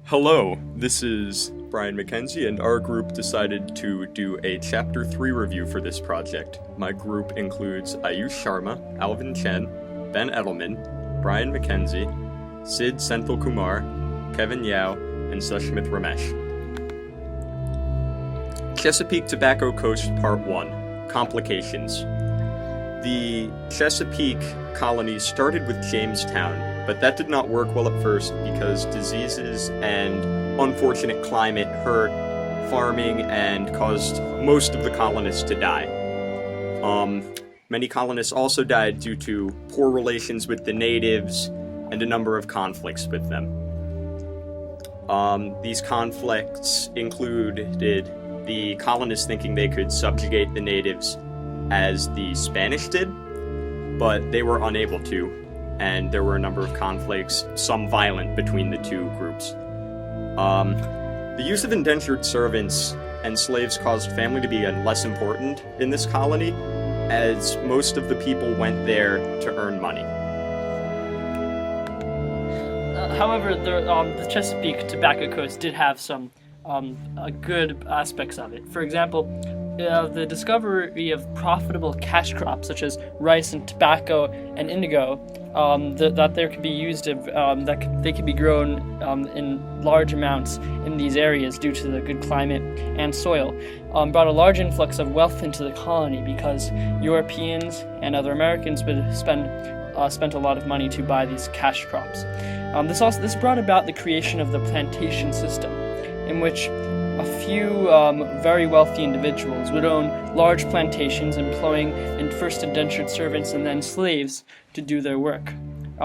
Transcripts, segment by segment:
Hello, this is Brian McKenzie, and our group decided to do a Chapter 3 review for this project. My group includes Ayush Sharma, Alvin Chen, Ben Edelman, Brian McKenzie, Sid Senthil Kumar, Kevin Yao, and Sushmit Ramesh. Chesapeake Tobacco Coast Part 1, Complications. The Chesapeake colony started with Jamestown, but that did not work well at first because diseases and unfortunate climate hurt farming and caused most of the colonists to die. Many colonists also died due to poor relations with the natives and a number of conflicts with them. These conflicts included the colonists thinking they could subjugate the natives as the Spanish did, but they were unable to, and there were a number of conflicts, some violent, between the two groups. The use of indentured servants and slaves caused family to be less important in this colony, as most of the people went there to earn money. However, the Chesapeake Tobacco Coast did have some good aspects of it. For example, the discovery of profitable cash crops such as rice and tobacco and indigo, that there could be used they could be grown in large amounts in these areas due to the good climate and soil, brought a large influx of wealth into the colony because Europeans and other Americans would spent a lot of money to buy these cash crops. This brought about the creation of the plantation system, in which a few very wealthy individuals would own large plantations, employing first indentured servants and then slaves to do their work.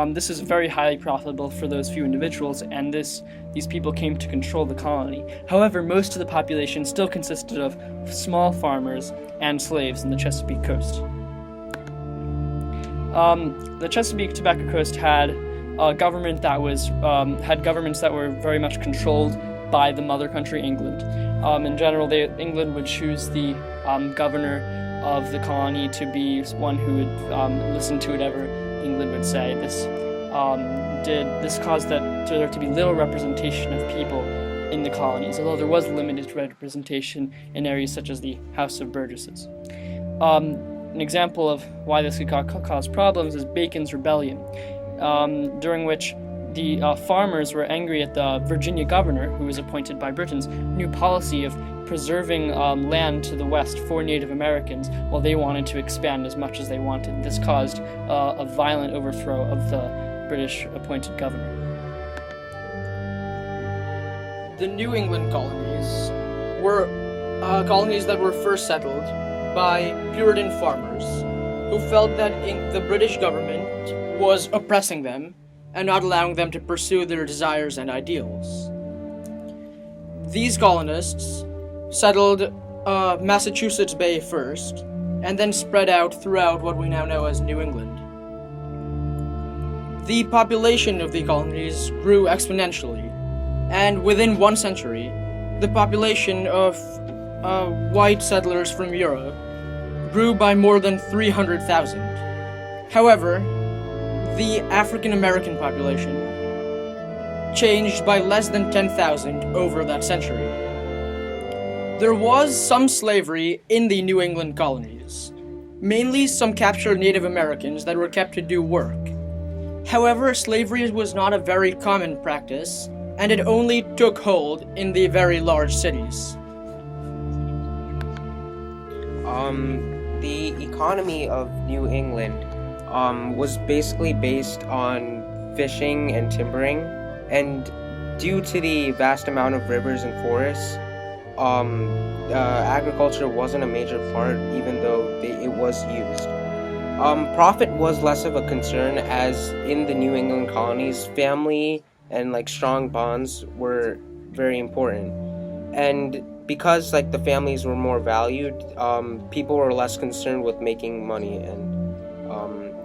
This is very highly profitable for those few individuals, and these people came to control the colony. However, most of the population still consisted of small farmers and slaves in the Chesapeake Coast. The Chesapeake Tobacco Coast had a government that had governments that were very much controlled by the mother country, England. In general, England would choose the governor of the colony to be one who would listen to whatever England would say. This caused there to be little representation of people in the colonies, although there was limited representation in areas such as the House of Burgesses. An example of why this could cause problems is Bacon's Rebellion, during which the farmers were angry at the Virginia governor, who was appointed by Britain's new policy of preserving land to the west for Native Americans, while they wanted to expand as much as they wanted. This caused a violent overthrow of the British appointed governor. The New England colonies were colonies that were first settled by Puritan farmers who felt that the British government was oppressing them and not allowing them to pursue their desires and ideals. These colonists settled Massachusetts Bay first, and then spread out throughout what we now know as New England. The population of the colonies grew exponentially, and within 1 century, the population of white settlers from Europe grew by more than 300,000. However, the African American population changed by less than 10,000 over that century. There was some slavery in the New England colonies, mainly some captured Native Americans that were kept to do work. However, slavery was not a very common practice, and it only took hold in the very large cities. The economy of New England was basically based on fishing and timbering, and due to the vast amount of rivers and forests, agriculture wasn't a major part, even though it was used. Profit was less of a concern, as in the New England colonies, family and strong bonds were very important, and because the families were more valued, people were less concerned with making money, and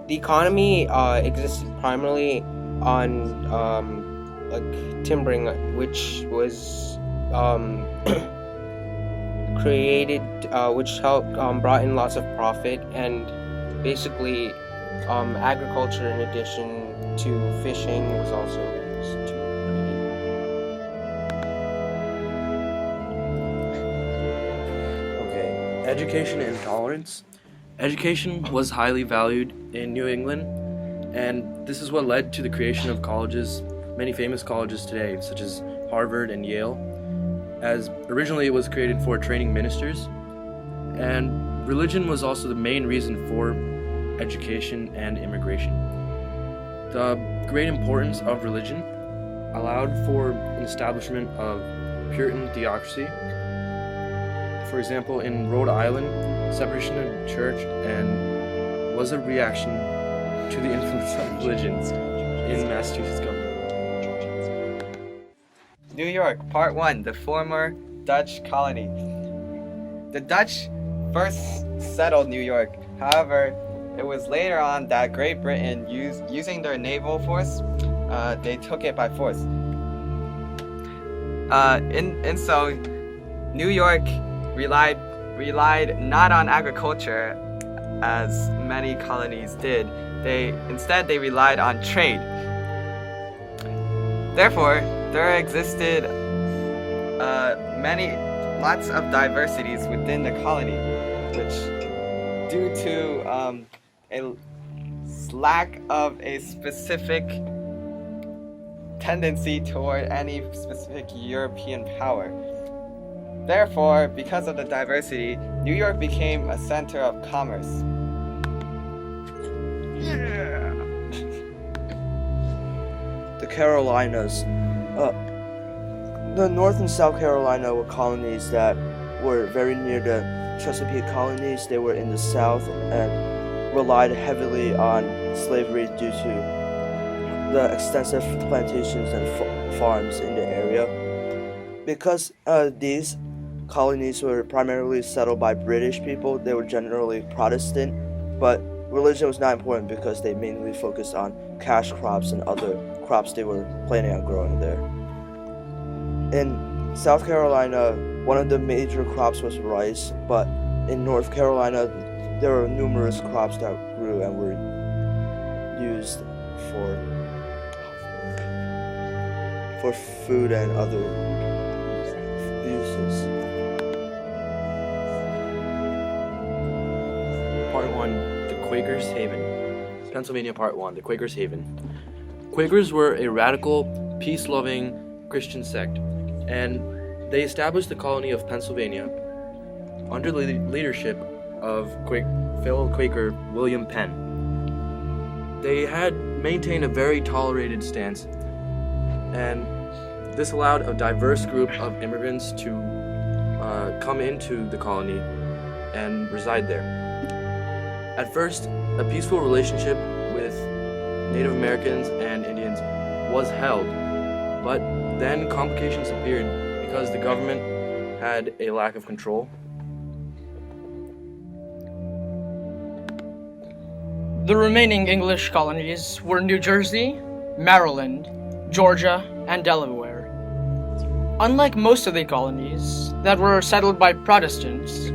the economy existed primarily on timbering, which was created, which brought in lots of profit, and basically agriculture in addition to fishing was also used to create. Education and tolerance. Education was highly valued in New England, and this is what led to the creation of colleges, many famous colleges today, such as Harvard and Yale, as originally it was created for training ministers, and religion was also the main reason for education and immigration. The great importance of religion allowed for an establishment of Puritan theocracy. For example, in Rhode Island, separation of church and was a reaction to the influence of religions in Massachusetts government. New York, Part 1, the former Dutch colony. The Dutch first settled New York. However, it was later on that Great Britain, using their naval force, they took it by force. So, New York relied not on agriculture as many colonies did. Instead they relied on trade. Therefore, there existed lots of diversities within the colony, which, due to a lack of a specific tendency toward any specific European power. Therefore, because of the diversity, New York became a center of commerce. The Carolinas. The North and South Carolina were colonies that were very near the Chesapeake colonies. They were in the South and relied heavily on slavery due to the extensive plantations and farms in the area. Because these colonies were primarily settled by British people, they were generally Protestant, but religion was not important because they mainly focused on cash crops and other crops they were planning on growing there. In South Carolina, one of the major crops was rice, but in North Carolina, there were numerous crops that grew and were used for food and other uses. Part 1, the Quakers' Haven. Pennsylvania, Part 1, the Quakers' Haven. Quakers were a radical, peace-loving Christian sect, and they established the colony of Pennsylvania under the leadership of fellow Quaker William Penn. They had maintained a very tolerated stance, and this allowed a diverse group of immigrants to come into the colony and reside there. At first, a peaceful relationship with Native Americans and Indians was held, but then complications appeared because the government had a lack of control. The remaining English colonies were New Jersey, Maryland, Georgia, and Delaware. Unlike most of the colonies that were settled by Protestants,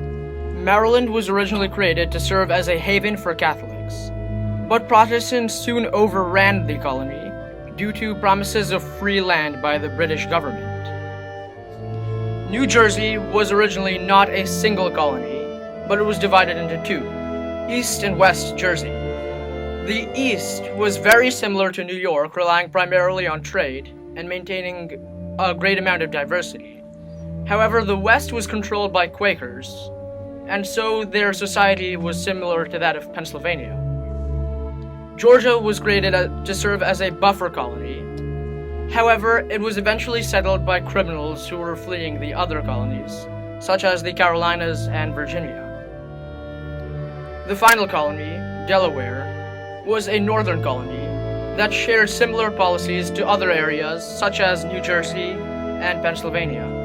Maryland was originally created to serve as a haven for Catholics, but Protestants soon overran the colony due to promises of free land by the British government. New Jersey was originally not a single colony, but it was divided into two, East and West Jersey. The East was very similar to New York, relying primarily on trade and maintaining a great amount of diversity. However, the West was controlled by Quakers, and so their society was similar to that of Pennsylvania. Georgia was created to serve as a buffer colony. However, it was eventually settled by criminals who were fleeing the other colonies, such as the Carolinas and Virginia. The final colony, Delaware, was a northern colony that shared similar policies to other areas such as New Jersey and Pennsylvania.